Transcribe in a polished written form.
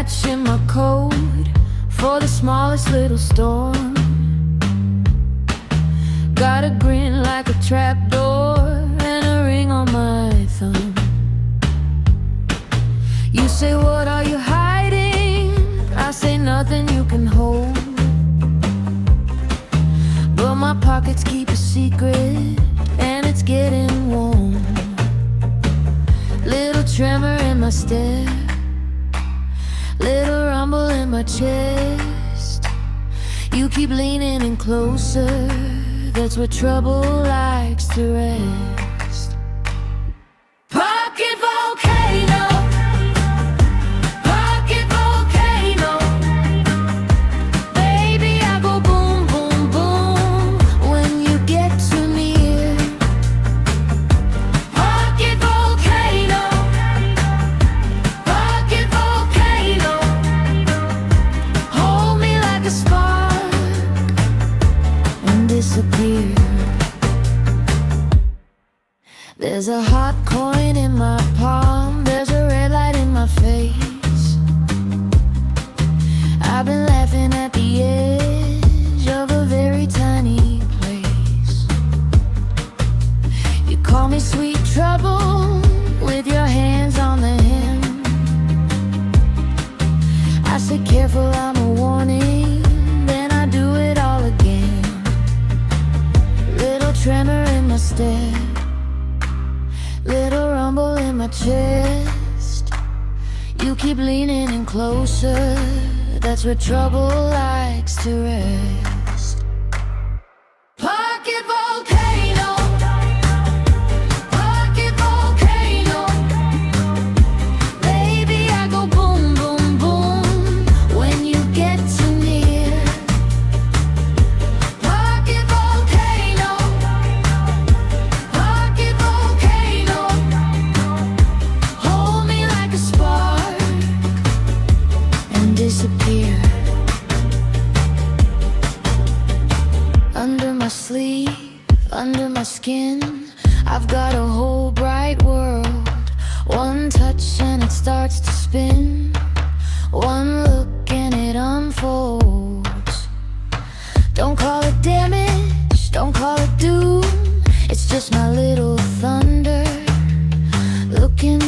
patch in my coat for the smallest little storm. Got a grin like a trapdoor and a ring on my thumb. You say, what are you hiding? I say, nothing you can hold. But my pockets keep a secret, and it's getting warm. Little tremor in my step, little rumble in my chest. You keep leaning in closer, that's where trouble likes to rest. Pocket volcano, pocket volcano. Baby, I go boom, boom, boom when you get too near. Pocket volcano, pocket volcano. Hold me like a spark and disappear. There's a hot coin in my palm, there's a red light in my face. I've been laughing at the edge of a very tiny place. You call me sweet trouble with your hands on the hem. I say careful, I'm a warning, then I do it all again. Little tremor in my step, little rumble in my chest. You keep leaning in closer, that's where trouble likes to rest. Pocket volcano, pocket volcano. Baby, I go boom, boom, boom when you get too near. Pocket volcano, pocket volcano. Hold me like a spark and disappear. Under my sleeve, under my skin, I've got a whole bright world. One touch and it starts to spin. One look and it unfolds. Don't call it damage, don't call it doom. It's just my little thunder looking